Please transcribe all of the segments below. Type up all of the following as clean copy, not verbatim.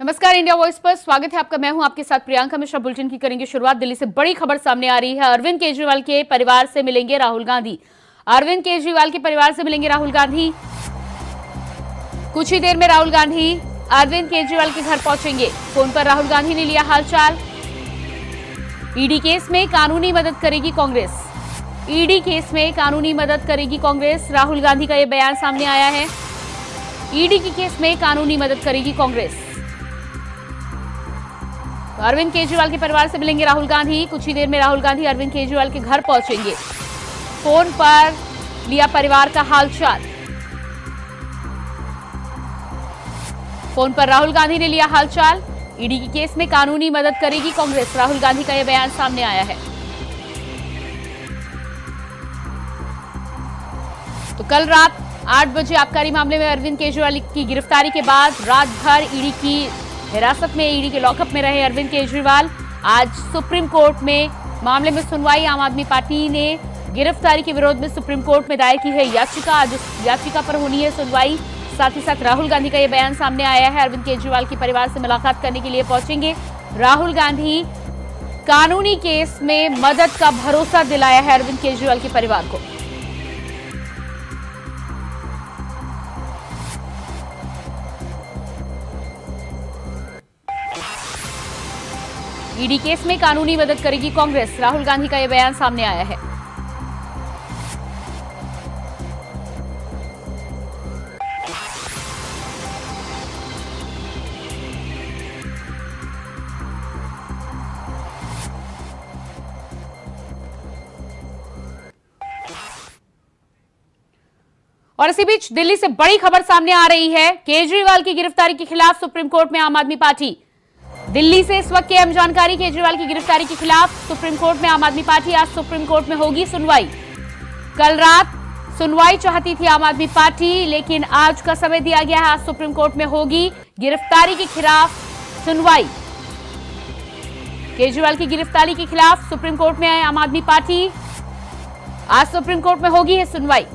नमस्कार, India voice पर स्वागत है आपका। मैं हूं आपके साथ प्रियंका मिश्रा। बुलेटिन की करेंगे शुरुआत। दिल्ली से बड़ी खबर सामने आ रही है। अरविंद केजरीवाल के परिवार से मिलेंगे राहुल गांधी। अरविंद केजरीवाल के परिवार से मिलेंगे राहुल गांधी। कुछ ही देर में राहुल गांधी अरविंद केजरीवाल के घर पहुंचेंगे। फोन पर राहुल गांधी ने लिया हालचाल। ईडी केस में कानूनी मदद करेगी कांग्रेस। ईडी केस में कानूनी मदद करेगी कांग्रेस। राहुल गांधी का यह बयान सामने आया है। ईडी के केस में कानूनी मदद करेगी कांग्रेस। अरविंद केजरीवाल के परिवार से मिलेंगे राहुल गांधी। कुछ ही देर में राहुल गांधी अरविंद केजरीवाल के घर पहुंचेंगे। फोन पर लिया परिवार का हालचाल। फोन पर राहुल गांधी ने लिया हालचाल। ईडी के केस में कानूनी मदद करेगी कांग्रेस। राहुल गांधी का यह बयान सामने आया है। तो कल रात 8 बजे आबकारी मामले में अरविंद केजरीवाल की गिरफ्तारी के बाद रात भर ईडी की हिरासत में, ईडी के लॉकअप में रहे अरविंद केजरीवाल। आज सुप्रीम कोर्ट में मामले में सुनवाई। आम आदमी पार्टी ने गिरफ्तारी के विरोध में सुप्रीम कोर्ट में दायर की है याचिका। आज उस याचिका पर होनी है सुनवाई। साथ ही साथ राहुल गांधी का यह बयान सामने आया है। अरविंद केजरीवाल के परिवार से मुलाकात करने के लिए पहुंचेंगे राहुल गांधी। कानूनी केस में मदद का भरोसा दिलाया है अरविंद केजरीवाल के परिवार को। ईडी केस में कानूनी मदद करेगी कांग्रेस। राहुल गांधी का यह बयान सामने आया है। और इसी बीच दिल्ली से बड़ी खबर सामने आ रही है। केजरीवाल की गिरफ्तारी के खिलाफ सुप्रीम कोर्ट में आम आदमी पार्टी। दिल्ली से इस वक्त की अहम जानकारी। केजरीवाल की गिरफ्तारी के खिलाफ सुप्रीम कोर्ट में आम आदमी पार्टी। आज सुप्रीम कोर्ट में होगी सुनवाई। कल रात सुनवाई चाहती थी आम आदमी पार्टी, लेकिन आज का समय दिया गया है। आज सुप्रीम कोर्ट में होगी गिरफ्तारी के खिलाफ सुनवाई। केजरीवाल की गिरफ्तारी के खिलाफ सुप्रीम कोर्ट में आए आम आदमी पार्टी। आज सुप्रीम कोर्ट में होगी है सुनवाई।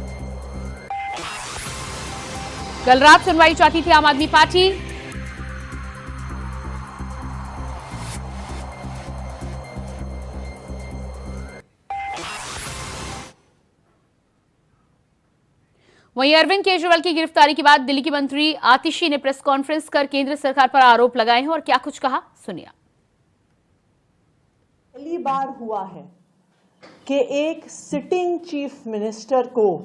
कल रात सुनवाई चाहती थी आम आदमी पार्टी। वहीं अरविंद केजरीवाल की गिरफ्तारी के बाद दिल्ली की मंत्री आतिशी ने प्रेस कॉन्फ्रेंस कर केंद्र सरकार पर आरोप लगाए हैं और क्या कुछ कहा, सुनिए। पहली बार हुआ है कि एक सिटिंग चीफ मिनिस्टर को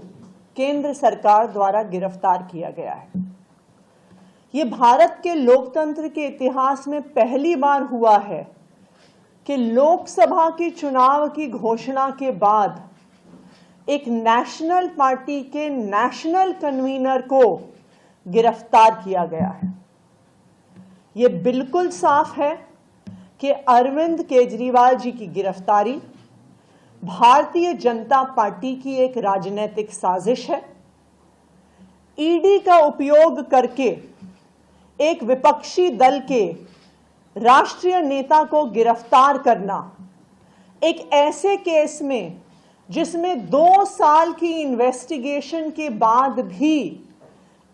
केंद्र सरकार द्वारा गिरफ्तार किया गया है। ये भारत के लोकतंत्र के इतिहास में पहली बार हुआ है कि लोकसभा के चुनाव की घोषणा के बाद एक नेशनल पार्टी के नेशनल कन्वीनर को गिरफ्तार किया गया है। यह बिल्कुल साफ है कि अरविंद केजरीवाल जी की गिरफ्तारी भारतीय जनता पार्टी की एक राजनीतिक साजिश है। ईडी का उपयोग करके एक विपक्षी दल के राष्ट्रीय नेता को गिरफ्तार करना, एक ऐसे केस में जिसमें 2 साल की इन्वेस्टिगेशन के बाद भी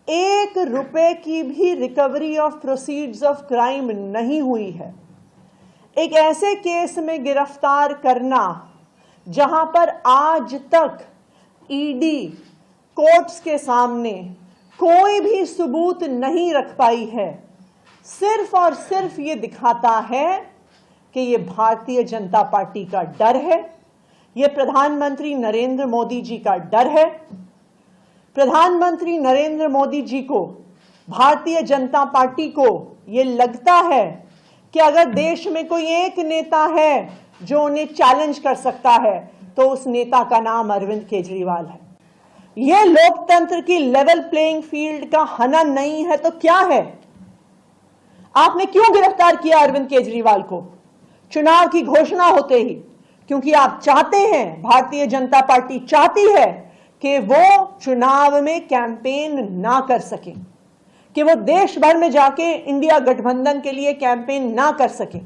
1 रुपए की भी recovery of proceeds of crime नहीं हुई है। एक ऐसे केस में गिरफ्तार करना जहां पर आज तक ईडी कोर्ट्स के सामने कोई भी सबूत नहीं रख पाई है, सिर्फ और सिर्फ ये दिखाता है कि ये भारतीय जनता पार्टी का डर है। ये प्रधानमंत्री नरेंद्र मोदी जी का डर है। प्रधानमंत्री नरेंद्र मोदी जी को, भारतीय जनता पार्टी को ये लगता है कि अगर देश में कोई एक नेता है जो उन्हें चैलेंज कर सकता है तो उस नेता का नाम अरविंद केजरीवाल है। यह लोकतंत्र की लेवल प्लेइंग फील्ड का हनन नहीं है तो क्या है? आपने क्यों गिरफ्तार किया अरविंद केजरीवाल को चुनाव की घोषणा होते ही? क्योंकि आप चाहते हैं, भारतीय जनता पार्टी चाहती है कि वो चुनाव में कैंपेन ना कर सके, कि वो देश भर में जाके इंडिया गठबंधन के लिए कैंपेन ना कर सके।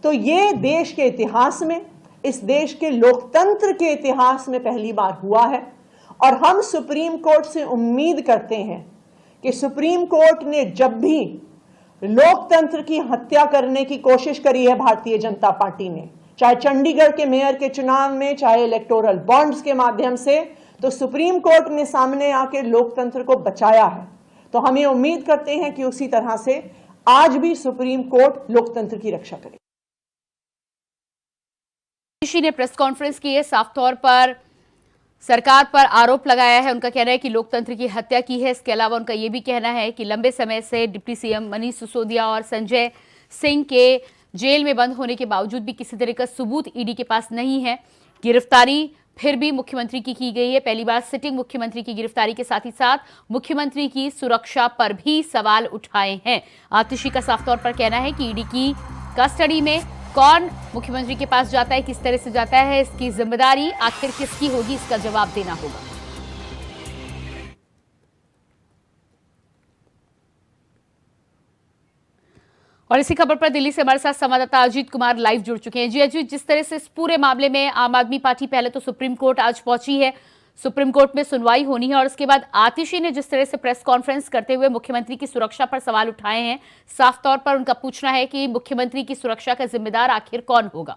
तो ये देश के इतिहास में, इस देश के लोकतंत्र के इतिहास में पहली बार हुआ है। और हम सुप्रीम कोर्ट से उम्मीद करते हैं कि सुप्रीम कोर्ट ने जब भी लोकतंत्र की हत्या करने की कोशिश करी है भारतीय जनता पार्टी ने, चाहे चंडीगढ़ के मेयर के चुनाव में, चाहे इलेक्टोरल बॉन्ड्स के माध्यम से, तो सुप्रीम कोर्ट ने सामने आके लोकतंत्र को बचाया है। तो हम ये उम्मीद करते हैं कि उसी तरह से आज भी सुप्रीम कोर्ट लोकतंत्र की रक्षा करे। ऋषि ने प्रेस कॉन्फ्रेंस की है, साफ तौर पर सरकार पर आरोप लगाया है। उनका कहना है कि लोकतंत्र की हत्या की है। इसके अलावा उनका यह भी कहना है कि लंबे समय से डिप्टी सीएम मनीष सिसोदिया और संजय सिंह के जेल में बंद होने के बावजूद भी किसी तरह का सबूत ईडी के पास नहीं है। गिरफ्तारी फिर भी मुख्यमंत्री की गई है। पहली बार सिटिंग मुख्यमंत्री की गिरफ्तारी के साथ ही साथ मुख्यमंत्री की सुरक्षा पर भी सवाल उठाए हैं। आतिशी का साफ तौर पर कहना है कि ईडी की कस्टडी में कौन मुख्यमंत्री के पास जाता है, किस तरह से जाता है, इसकी जिम्मेदारी आखिर किसकी होगी, इसका जवाब देना होगा। और इसी खबर पर दिल्ली से हमारे साथ संवाददाता अजीत कुमार लाइव जुड़ चुके हैं। जी अजीत, जिस तरह से इस पूरे मामले में आम आदमी पार्टी पहले तो सुप्रीम कोर्ट आज पहुंची है, सुप्रीम कोर्ट में सुनवाई होनी है, और उसके बाद आतिशी ने जिस तरह से प्रेस कॉन्फ्रेंस करते हुए मुख्यमंत्री की सुरक्षा पर सवाल उठाए हैं, साफ तौर पर उनका पूछना है कि मुख्यमंत्री की सुरक्षा का जिम्मेदार आखिर कौन होगा।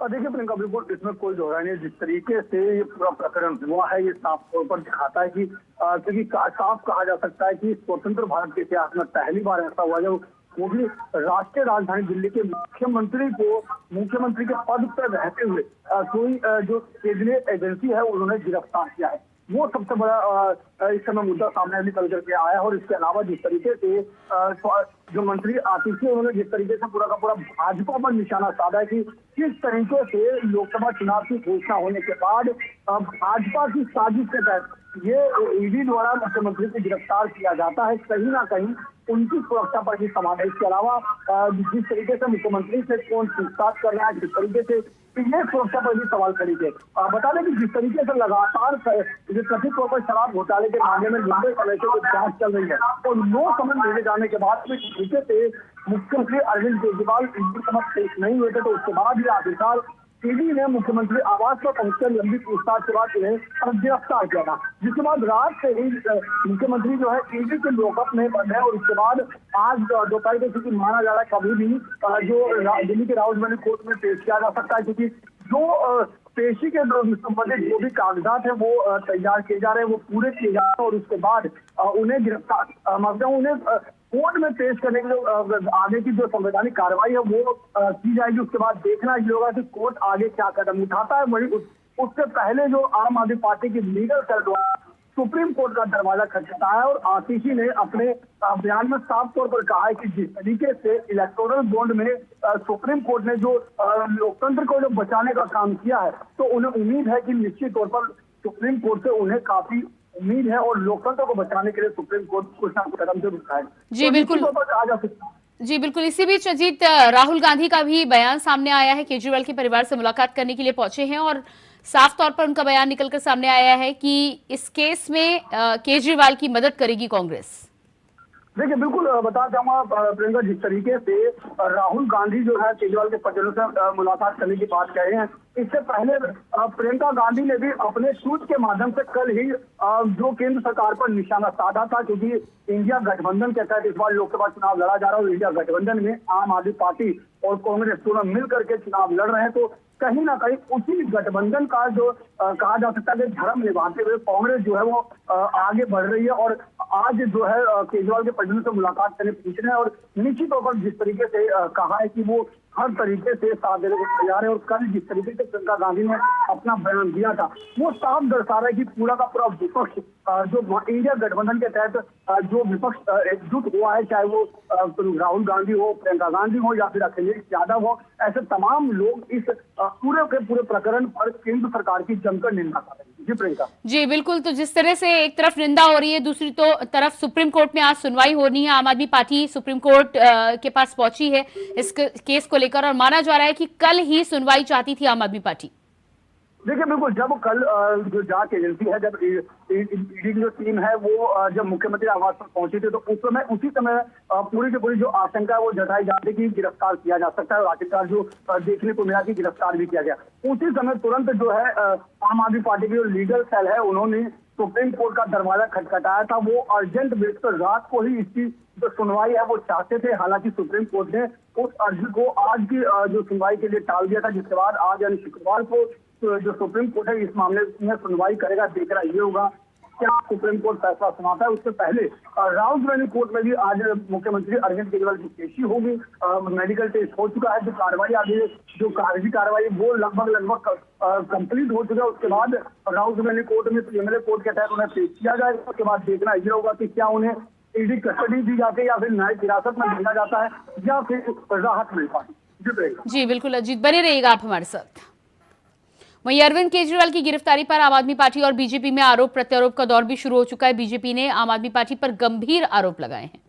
देखिए प्रियंका, बिल्कुल इसमें कोई दोहराई नहीं। जिस तरीके से ये पूरा प्रकरण हुआ है, ये साफ तौर पर दिखाता है कि क्योंकि साफ कहा जा सकता है कि स्वतंत्र भारत के इतिहास में पहली बार ऐसा हुआ जब वो भी राष्ट्रीय राजधानी दिल्ली के मुख्यमंत्री को मुख्यमंत्री के पद पर रहते हुए कोई जो केंद्रीय एजेंसी है उन्होंने गिरफ्तार किया है। वो सबसे बड़ा इस समय मुद्दा सामने निकल करके आया है। और इसके अलावा जिस तरीके से जो मंत्री आतिशी उन्होंने जिस तरीके से पूरा का पूरा भाजपा पर निशाना साधा है कि किस तरीके से लोकसभा चुनाव की घोषणा होने के बाद भाजपा की साजिश के तहत ये ईडी द्वारा मुख्यमंत्री को गिरफ्तार किया जाता है, कहीं ना कहीं उनकी सुरक्षा पर भी सवाल है। इसके अलावा जिस तरीके से मुख्यमंत्री से कौन पूछताछ कर रहा है, जिस तरीके से ये सुरक्षा पर भी सवाल खड़ी है। बता दें कि जिस तरीके से लगातार कथित तौर पर शराब घोटाले के मामले में लंबे समय से जांच चल रही है और 9 समन मिले जाने के बाद जिस तरीके से मुख्यमंत्री अरविंद केजरीवाल ईडी समक्ष पेश नहीं हुए थे, तो उसके बाद ही आखिरकार ईडी ने मुख्यमंत्री आवास पर पहुंचकर लंबी पूछताछ के बाद उन्हें गिरफ्तार किया था। जिसके बाद रात से ही मुख्यमंत्री जो है ईडी के लॉकअप में बंद है। और उसके बाद आज दोपहर को क्योंकि माना जा रहा है कभी भी जो दिल्ली के राउजमहल कोर्ट में पेश किया जा सकता है, क्योंकि जो पेशी के संबंधित जो भी कागजात है वो तैयार किए जा रहे हैं, वो पूरे किए जा रहे हैं। और उसके बाद उन्हें गिरफ्तार उन्हें कोर्ट में पेश करने के लिए आगे की जो संवैधानिक कार्रवाई है वो की जाएगी। उसके बाद देखना ये होगा कि कोर्ट आगे क्या कदम उठाता है। वही उससे पहले जो आम आदमी पार्टी की लीगल सेल द्वारा सुप्रीम कोर्ट का दरवाजा खटखटाया और आतिशी ने अपने बयान में साफ तौर पर कहा है कि जिस तरीके से इलेक्टोरल बॉन्ड में सुप्रीम कोर्ट ने जो लोकतंत्र को जो बचाने का काम किया है, तो उन्हें उम्मीद है कि निश्चित तौर पर सुप्रीम कोर्ट से उन्हें काफी उम्मीद है और लोकतंत्र को बचाने के लिए सुप्रीम कोर्ट कुछ ना कुछ कदम जरूर उठाए। जी बिल्कुल, कहा जा सकता है। जी बिल्कुल। इसी बीच अजीत, राहुल गांधी का भी बयान सामने आया है। केजरीवाल के परिवार से मुलाकात करने के लिए पहुंचे हैं और साफ तौर पर उनका बयान निकलकर सामने आया है कि इस केस में केजरीवाल की मदद करेगी कांग्रेस। देखिए बिल्कुल बता चाहूंगा प्रियंका, जिस तरीके से राहुल गांधी जो है केजरीवाल के परिजनों से मुलाकात करने की बात कह रहे हैं, इससे पहले प्रियंका गांधी ने भी अपने ट्वीट के माध्यम से कल ही जो केंद्र सरकार पर निशाना साधा था, क्योंकि इंडिया गठबंधन के तहत इस बार लोकसभा चुनाव लड़ा जा रहा है और इंडिया गठबंधन में आम आदमी पार्टी और कांग्रेस दोनों मिलकर के चुनाव लड़ रहे हैं। तो कहीं ना कहीं उसी गठबंधन का जो कहा जा सकता है धर्म निभाते हुए कांग्रेस जो है वो आगे बढ़ रही है। और आज जो है केजरीवाल के परिजनों से मुलाकात करने पूछ रहे हैं और निश्चित तौर पर जिस तरीके से कहा है कि वो हर तरीके से साथ देने को तैयार है। और कल जिस तरीके से प्रियंका गांधी ने अपना बयान दिया था वो साफ दर्शा रहा है कि पूरा का पूरा विपक्ष जो इंडिया गठबंधन के तहत जो विपक्ष एकजुट हुआ है, चाहे वो राहुल गांधी हो, प्रियंका गांधी हो या फिर अखिलेश यादव हो, ऐसे तमाम लोग इस पूरे के पूरे प्रकरण पर केंद्र सरकार की जमकर निंदा कर रहे हैं। जी प्रियंका। जी बिल्कुल। तो जिस तरह से एक तरफ निंदा हो रही है, दूसरी तो तरफ सुप्रीम कोर्ट में आज सुनवाई होनी है। आम आदमी पार्टी सुप्रीम कोर्ट के पास पहुंची है इस केस को लेकर और माना जा रहा है कि कल ही सुनवाई चाहती थी आम आदमी पार्टी। देखिए बिल्कुल, जब कल जो जांच एजेंसी है, जब ईडी की जो टीम है वो जब मुख्यमंत्री आवास पर पहुंची थी, तो उसी समय पूरी की पूरी जो आशंका है वो जताई जाती कि गिरफ्तार किया जा सकता है और आखिरकार जो देखने को मिला कि गिरफ्तार भी किया गया। उसी समय तुरंत जो है आम आदमी पार्टी की जो लीगल सेल है उन्होंने सुप्रीम कोर्ट का दरवाजा खटखटाया था, वो अर्जेंट बेस पर रात को ही इसकी जो सुनवाई है वो चाहते थे। हालांकि सुप्रीम कोर्ट ने उस अर्जी को आज की जो सुनवाई के लिए टाल दिया था, जिसके बाद आज यानी शुक्रवार को जो सुप्रीम कोर्ट है इस मामले में सुनवाई करेगा। देखना ये होगा क्या सुप्रीम कोर्ट फैसला सुनाता है। उससे पहले राउज़ कोर्ट में भी आज मुख्यमंत्री अरविंद केजरीवाल की पेशी होगी। मेडिकल टेस्ट हो चुका है, जो कार्रवाई आगे जो कागजी कार्रवाई वो लगभग कंप्लीट हो चुका है। उसके बाद राउज़ कोर्ट में प्रीलिमिनरी कोर्ट के तहत उन्हें पेश किया जाएगा। उसके बाद देखना ये होगा कि क्या उन्हें ईडी कस्टडी दी जाती है या फिर न्यायिक हिरासत में भेजा जाता है या फिर राहत मिल पाती है। जी बिल्कुल अजीत, बने रहिएगा आप हमारे साथ। वहीं अरविंद केजरीवाल की गिरफ्तारी पर आम आदमी पार्टी और बीजेपी में आरोप प्रत्यारोप का दौर भी शुरू हो चुका है। बीजेपी ने आम आदमी पार्टी पर गंभीर आरोप लगाए हैं।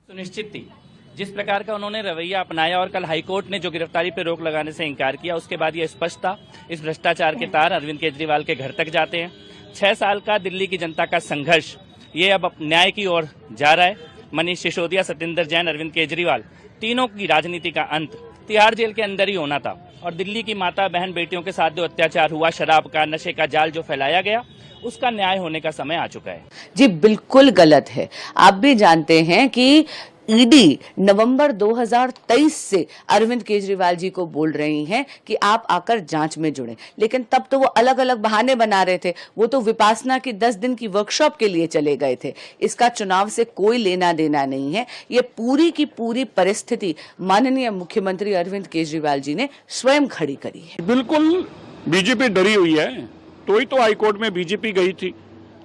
सुनिश्चित थी जिस प्रकार का उन्होंने रवैया अपनाया और कल हाईकोर्ट ने जो गिरफ्तारी पर रोक लगाने से इनकार किया, उसके बाद ये स्पष्ट था इस भ्रष्टाचार के तार अरविंद केजरीवाल के घर तक जाते हैं। 6 साल का दिल्ली की जनता का संघर्ष ये अब न्याय की ओर जा रहा है। मनीष सिसोदिया, सत्येंद्र जैन, अरविंद केजरीवाल, तीनों की राजनीति का अंत तिहाड़ जेल के अंदर ही होना था। और दिल्ली की माता बहन बेटियों के साथ जो अत्याचार हुआ, शराब का, नशे का जाल जो फैलाया गया, उसका न्याय होने का समय आ चुका है। जी बिल्कुल गलत है। आप भी जानते हैं कि ईडी नवंबर 2023 से अरविंद केजरीवाल जी को बोल रही हैं कि आप आकर जांच में जुड़ें, लेकिन तब तो वो अलग अलग बहाने बना रहे थे। वो तो विपासना की 10 दिन की वर्कशॉप के लिए चले गए थे। इसका चुनाव से कोई लेना देना नहीं है। ये पूरी की पूरी परिस्थिति माननीय मुख्यमंत्री अरविंद केजरीवाल जी ने स्वयं खड़ी करी है। बिल्कुल बीजेपी डरी हुई है, तो ही तो हाईकोर्ट में बीजेपी गई थी,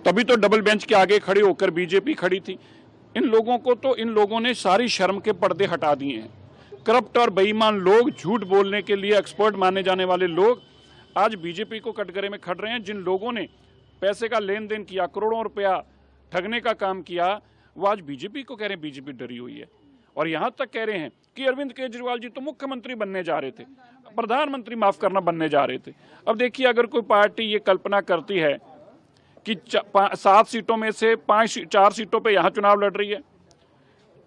तभी तो डबल बेंच के आगे खड़े होकर बीजेपी खड़ी थी। इन लोगों ने सारी शर्म के पर्दे हटा दिए हैं। करप्ट और बेईमान लोग, झूठ बोलने के लिए एक्सपर्ट माने जाने वाले लोग आज बीजेपी को कटघरे में खड़ रहे हैं। जिन लोगों ने पैसे का लेन देन किया, करोड़ों रुपया ठगने का काम किया, वो आज बीजेपी को कह रहे हैं बीजेपी डरी हुई है। और यहाँ तक कह रहे हैं कि अरविंद केजरीवाल जी तो मुख्यमंत्री बनने जा रहे थे, प्रधानमंत्री माफ करना बनने जा रहे थे। अब देखिए, अगर कोई पार्टी ये कल्पना करती है कि 7 सीटों में से 4 सीटों पे यहाँ चुनाव लड़ रही है,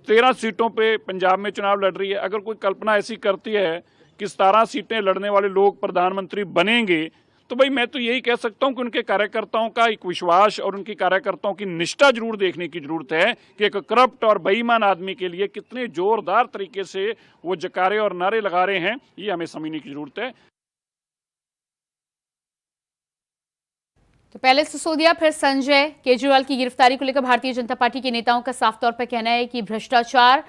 13 सीटों पे पंजाब में चुनाव लड़ रही है, अगर कोई कल्पना ऐसी करती है कि 17 सीटें लड़ने वाले लोग प्रधानमंत्री बनेंगे, तो भाई मैं तो यही कह सकता हूं कि उनके कार्यकर्ताओं का एक विश्वास और उनकी कार्यकर्ताओं की निष्ठा जरूर देखने की जरूरत है कि एक करप्ट और बेईमान आदमी के लिए कितने जोरदार तरीके से वो जकारे और नारे लगा रहे हैं, ये हमें समझने की जरूरत है। तो पहले सिसोदिया फिर संजय। केजरीवाल की गिरफ्तारी को लेकर भारतीय जनता पार्टी के नेताओं का साफ तौर पर कहना है कि भ्रष्टाचार,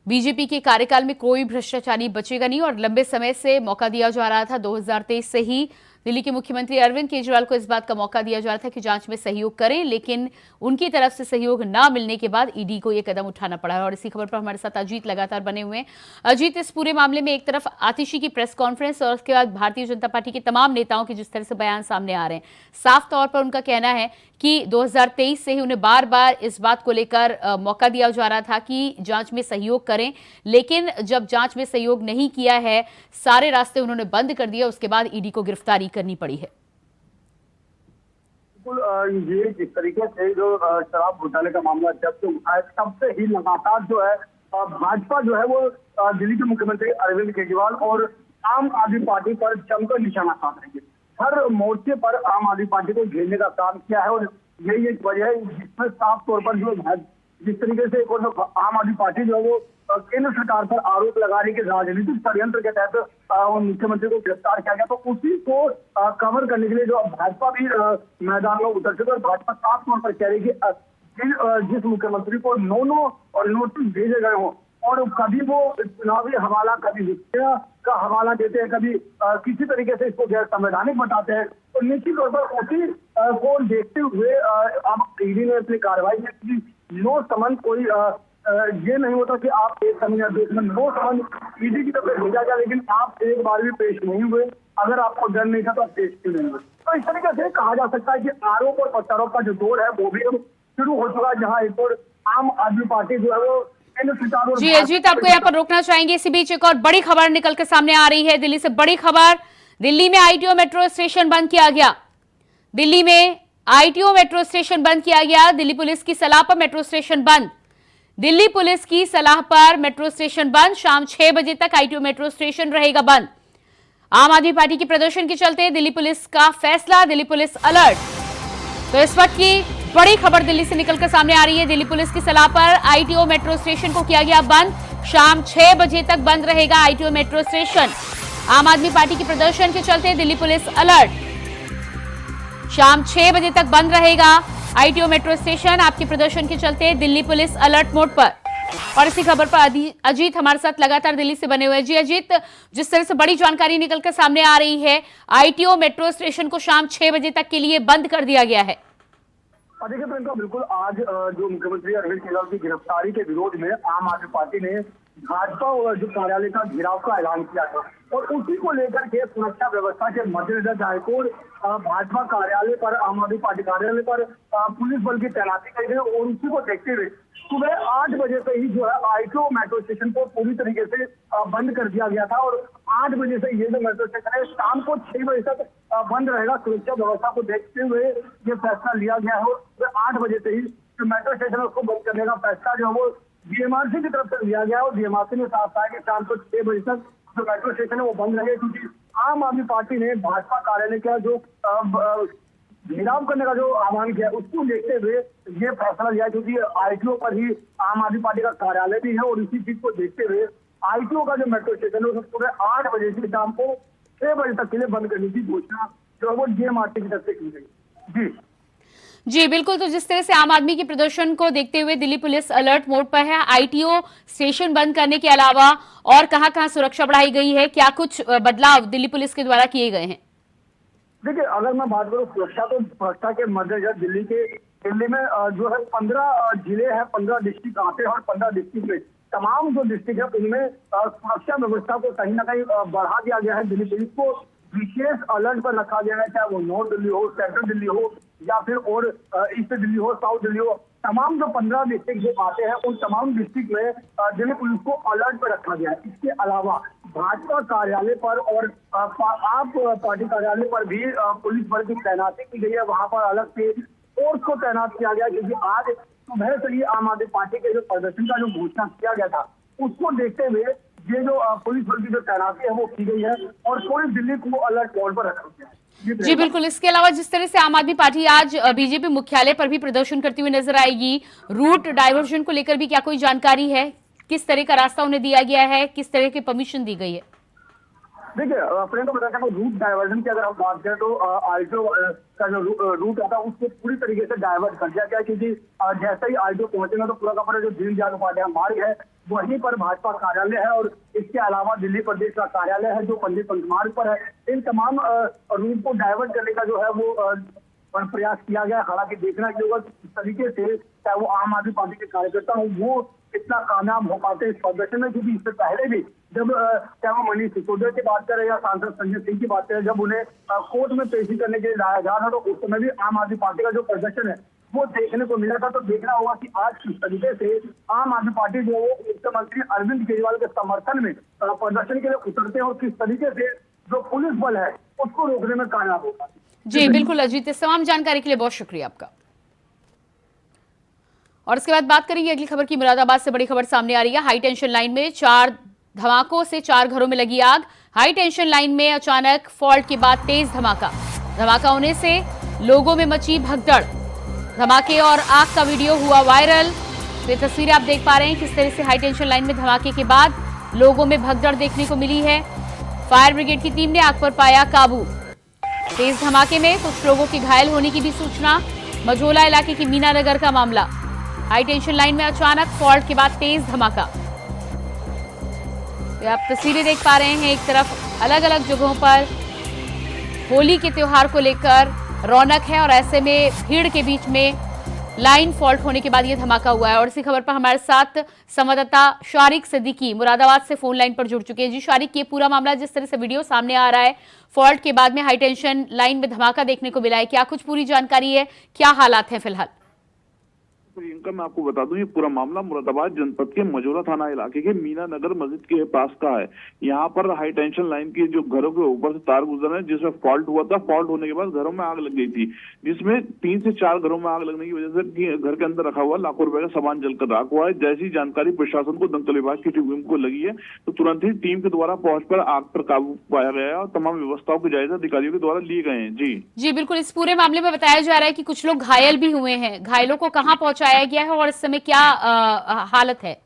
बीजेपी के कार्यकाल में कोई भ्रष्टाचारी बचेगा नहीं और लंबे समय से मौका दिया जा रहा था। 2023 से ही दिल्ली के मुख्यमंत्री अरविंद केजरीवाल को इस बात का मौका दिया जा रहा था कि जांच में सहयोग करें, लेकिन उनकी तरफ से सहयोग ना मिलने के बाद ईडी को यह कदम उठाना पड़ा है। और इसी खबर पर हमारे साथ अजीत लगातार बने हुए हैं। अजीत, इस पूरे मामले में एक तरफ आतिशी की प्रेस कॉन्फ्रेंस और उसके बाद भारतीय जनता पार्टी के तमाम नेताओं के जिस तरह से बयान सामने आ रहे हैं, साफ तौर पर उनका कहना है कि 2023 से ही उन्हें बार बार इस बात को लेकर मौका दिया जा रहा था कि जांच में सहयोग करें, लेकिन जब जांच में सहयोग नहीं किया है, सारे रास्ते उन्होंने बंद कर दिए, उसके बाद ईडी को गिरफ्तारी करनी पड़ी है। बिल्कुल, ये जिस तरीके से जो शराब घोटाले का मामला जब से उठा है, तब से ही लगातार जो है भाजपा जो है वो दिल्ली के मुख्यमंत्री अरविंद केजरीवाल और आम आदमी पार्टी पर जमकर निशाना साध रही है। हर मोर्चे पर आम आदमी पार्टी को घेरने का काम किया है और यही एक वजह है जिसमें साफ तौर पर जो जिस तरीके से आम आदमी पार्टी जो है वो केंद्र सरकार पर आरोप लगाने के राजनीतिक षड्यंत्र के तहत मुख्यमंत्री को गिरफ्तार किया गया, तो उसी को कवर करने के लिए जो भाजपा भी मैदान में उतर चुकी है। और भाजपा साफ तौर पर कह रही है कि जिस मुख्यमंत्री को और नोटिस भेजे गए हों और कभी वो चुनावी हवाला, कभी वित्तीय का हवाला देते हैं, कभी किसी तरीके से इसको गैर संवैधानिक बताते हैं, तो निश्चित तौर पर उसी को देखते हुए अब ईडी ने अपनी कार्रवाई की। नो समन कोई ये नहीं होता कि आप एक समय या 2 समय नो समन ईडी की तरफ भेजा जाए, लेकिन आप एक बार भी पेश नहीं हुए। अगर आपको डर नहीं था तो आप पेश क्यों नहीं हुए? तो इस तरीके से कहा जा सकता है कि आरोप और प्रत्यारोप का जो दौर है वो भी अब शुरू हो चुका है, जहाँ एक और आम आदमी पार्टी जो है वो जी अजीत, आपको यहाँ पर रोकना चाहेंगे। इसी बीच एक और बड़ी खबर निकल के सामने आ रही है दिल्ली से। बड़ी खबर, दिल्ली में आईटीओ मेट्रो स्टेशन बंद किया गया। दिल्ली में आईटीओ मेट्रो स्टेशन बंद किया गया। दिल्ली पुलिस की सलाह पर मेट्रो स्टेशन बंद। दिल्ली पुलिस की सलाह पर मेट्रो स्टेशन बंद। शाम 6 बजे तक आईटीओ मेट्रो स्टेशन रहेगा बंद। आम आदमी पार्टी के प्रदर्शन के चलते दिल्ली पुलिस का फैसला, दिल्ली पुलिस अलर्ट। तो इस वक्त की बड़ी खबर दिल्ली से निकलकर सामने आ रही है। दिल्ली पुलिस की सलाह पर आईटीओ मेट्रो स्टेशन को किया गया बंद। शाम 6 बजे तक बंद रहेगा आईटीओ मेट्रो स्टेशन। आम आदमी पार्टी के प्रदर्शन के चलते दिल्ली पुलिस अलर्ट। शाम 6 बजे तक बंद रहेगा आईटीओ मेट्रो स्टेशन। आपके प्रदर्शन के चलते दिल्ली पुलिस अलर्ट मोड पर। और इसी खबर पर अजीत हमारे साथ लगातार दिल्ली से बने हुए हैं। जी अजीत, जिस तरह से बड़ी जानकारी निकलकर सामने आ रही है, आईटीओ मेट्रो स्टेशन को शाम 6 बजे तक के लिए बंद कर दिया गया है। देखिए प्रियंका, बिल्कुल आज जो मुख्यमंत्री अरविंद केजरीवाल की गिरफ्तारी के विरोध में आम आदमी पार्टी ने भाजपा जो कार्यालय का घेराव का ऐलान किया था और उसी को लेकर के सुरक्षा व्यवस्था के मद्देनजर हाईकोर्ट भाजपा कार्यालय पर, आम आदमी पार्टी कार्यालय पर पुलिस बल की तैनाती की गई और उसी को देखते हुए सुबह 8 बजे से ही जो है आईटीओ मेट्रो स्टेशन को पूरी तरीके से बंद कर दिया गया था और 8 बजे से ये जो मेट्रो स्टेशन है शाम को 6 बजे तक बंद रहेगा। सुरक्षा व्यवस्था को देखते हुए ये फैसला लिया गया है और 8 बजे से ही जो मेट्रो स्टेशन है उसको बंद करने का फैसला जो है वो डीएमआरसी की तरफ से लिया गया और डीएमआरसी ने साफ कहा कि शाम को 6 बजे तक जो मेट्रो स्टेशन है वो बंद रहे, क्योंकि आम आदमी पार्टी ने भाजपा कार्यालय का जो घेराव करने का जो आह्वान किया उसको देखते हुए ये फैसला लिया, क्योंकि आईटीओ पर ही आम आदमी पार्टी का कार्यालय भी है और इसी चीज को देखते हुए आईटीओ का जो मेट्रो स्टेशन है उसे सुबह 8 बजे से शाम को 6 बजे तक के लिए बंद करने की घोषणा जो है वो डीएमआरसी की तरफ से की गई। जी बिल्कुल, तो जिस तरह से आम आदमी के प्रदर्शन को देखते हुए दिल्ली पुलिस अलर्ट मोड पर है, आईटीओ स्टेशन बंद करने के अलावा और कहां-कहां सुरक्षा बढ़ाई गई है, क्या कुछ बदलाव दिल्ली पुलिस के द्वारा किए गए हैं? देखिए, अगर मैं बात करूं सुरक्षा, तो सुरक्षा के मद्देनजर दिल्ली में जो है 15 जिले हैं, 15 डिस्ट्रिक्ट आते हैं और 15 डिस्ट्रिक्ट में तमाम जो डिस्ट्रिक्ट है उनमें सुरक्षा व्यवस्था को कहीं ना कहीं बढ़ा दिया गया है। दिल्ली पुलिस को विशेष अलर्ट पर रखा गया है, चाहे वो नॉर्थ दिल्ली हो, सेंट्रल दिल्ली हो या फिर और ईस्ट दिल्ली हो, साउथ दिल्ली हो, तमाम जो 15 डिस्ट्रिक्ट जो आते हैं उन तमाम डिस्ट्रिक्ट में दिल्ली पुलिस को अलर्ट पर रखा गया है। इसके अलावा भाजपा कार्यालय पर और आप पार्टी कार्यालय पर भी पुलिस बल की तैनाती की गई है। वहां पर अलग से फोर्स को तैनात किया गया, क्योंकि आज सुबह से ही आम आदमी पार्टी के जो प्रदर्शन का जो घोषणा किया गया था उसको देखते हुए ये जो पुलिस बल की जो तैनाती है वो की गई है और पूरी दिल्ली को अलर्ट मोड पर रखा गया है। जी बिल्कुल, इसके अलावा जिस तरह से आम आदमी पार्टी आज बीजेपी मुख्यालय पर भी प्रदर्शन करती हुई नजर आएगी, रूट डाइवर्जन को लेकर भी क्या कोई जानकारी है? किस तरह का रास्ता उन्हें दिया गया है, किस तरह की परमिशन दी गई है? देखिए प्रियंका, बताया रूट डाइवर्जन की अगर हम बात करें तो आईटीओ का जो रूट आता है उसको पूरी तरीके से डाइवर्ट कर दिया गया, क्योंकि जैसे ही आईटीओ पहुंचेगा तो पूरा का पूरा जो दीनदयाल उपाध्याय मार्ग है वहीं पर भाजपा कार्यालय है और इसके अलावा दिल्ली प्रदेश का कार्यालय है जो पंडित पंत मार्ग पर है। इन तमाम रूट को डाइवर्ट करने का जो है वो प्रयास किया गया। हालांकि देखना चाहिए किस तरीके से चाहे वो आम आदमी पार्टी के कार्यकर्ता हो वो कितना कामयाब हो पाते हैं इस प्रदर्शन में, क्योंकि इससे पहले भी जब चाहे वो मनीष सिसोदिया की बात करें या सांसद संजय सिंह की बात करें, जब उन्हें कोर्ट में पेशी करने के लिए लाया जा रहा था तो उस समय भी आम आदमी पार्टी का जो प्रदर्शन है वो देखने को मिला था। तो देखना होगा कि आज किस तरीके से आम आदमी पार्टी जो है मुख्यमंत्री अरविंद केजरीवाल के समर्थन में प्रदर्शन के लिए उतरते हैं और किस तरीके से जो पुलिस बल है उसको रोकने में कामयाब होगा। जी बिल्कुल अजीत, इस तमाम जानकारी के लिए बहुत शुक्रिया आपका। और इसके बाद बात करेंगे अगली खबर की। मुरादाबाद से बड़ी खबर सामने आ रही है। हाई टेंशन लाइन में 4 धमाकों से 4 घरों में लगी आग। हाई टेंशन लाइन में अचानक फॉल्ट के बाद तेज धमाका होने से लोगों में मची भगदड़। धमाके और आग का वीडियो हुआ वायरल। ये तस्वीरें आप देख पा रहे हैं किस तरह से हाई टेंशन लाइन में धमाके के बाद लोगों में भगदड़ देखने को मिली है। फायर ब्रिगेड की टीम ने आग पर पाया काबू। तेज धमाके में कुछ लोगों के घायल होने की भी सूचना। मझोला इलाके की मीनानगर का मामला। हाई टेंशन लाइन में अचानक फॉल्ट के बाद तेज धमाका। आप तस्वीरें देख पा रहे हैं, एक तरफ अलग अलग जगहों पर होली के त्योहार को लेकर रौनक है और ऐसे में भीड़ के बीच में लाइन फॉल्ट होने के बाद यह धमाका हुआ है। और इसी खबर पर हमारे साथ संवाददाता शारिक सिद्दीकी मुरादाबाद से फोन लाइन पर जुड़ चुके हैं। जी शारिक, ये पूरा मामला जिस तरह से वीडियो सामने आ रहा है, फॉल्ट के बाद में हाई टेंशन लाइन में धमाका देखने को मिला है, क्या कुछ पूरी जानकारी है, क्या हालात हैं फिलहाल? प्रियंका, मैं आपको बता दूं, ये पूरा मामला मुरादाबाद जनपद के मजोरा थाना इलाके के मीना नगर मस्जिद के पास का है। यहाँ पर हाई टेंशन लाइन की जो घरों के ऊपर से तार गुजर रहे हैं, जिसमें फॉल्ट हुआ था। फॉल्ट होने के बाद घरों में आग लग गई थी, जिसमें 3 से 4 घरों में आग लगने की वजह से घर के अंदर रखा हुआ लाखों रुपए का सामान जलकर राख हुआ है। जैसी जानकारी प्रशासन को दमकल विभाग की टीम को लगी है, तो तुरंत ही टीम के द्वारा पहुंचकर आग पर काबू पाया गया है और तमाम व्यवस्थाओं के जायजा अधिकारियों के द्वारा लिए गए हैं। जी बिल्कुल। इस पूरे मामले में बताया जा रहा है कि कुछ लोग घायल भी हुए हैं। घायलों को कहां पहुंचाया गया है और इस समय क्या हालत है?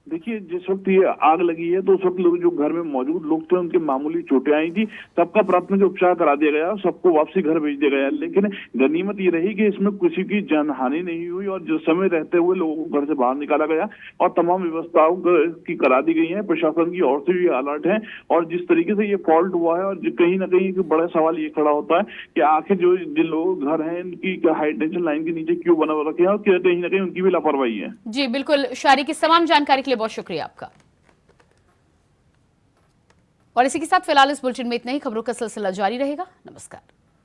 देखिए, जिस वक्त ये आग लगी है तो उस वक्त लोग जो घर में मौजूद लोग थे उनके मामूली चोटें आई थी। सबका प्राथमिक उपचार करा दिया गया, सबको वापसी घर भेज दिया गया। लेकिन गनीमत ये रही कि इसमें किसी की जानहानि नहीं हुई और जो समय रहते हुए लोगों को घर से बाहर निकाला गया और तमाम व्यवस्थाओं की करा दी गई है। प्रशासन की ओर से भी अलर्ट है और जिस तरीके से ये फॉल्ट हुआ है, और कहीं ना कहीं एक बड़ा सवाल ये खड़ा होता है कि आखिर जो जिन लोगों के घर है इनकी हाई टेंशन लाइन के नीचे क्यों बना रखे हैं और कहीं ना कहीं उनकी भी लापरवाही है। जी बिल्कुल। शारी की तमाम जानकारी के लिए बहुत शुक्रिया आपका। और इसी के साथ फिलहाल इस बुलेटिन में इतना ही। खबरों का सिलसिला जारी रहेगा। नमस्कार।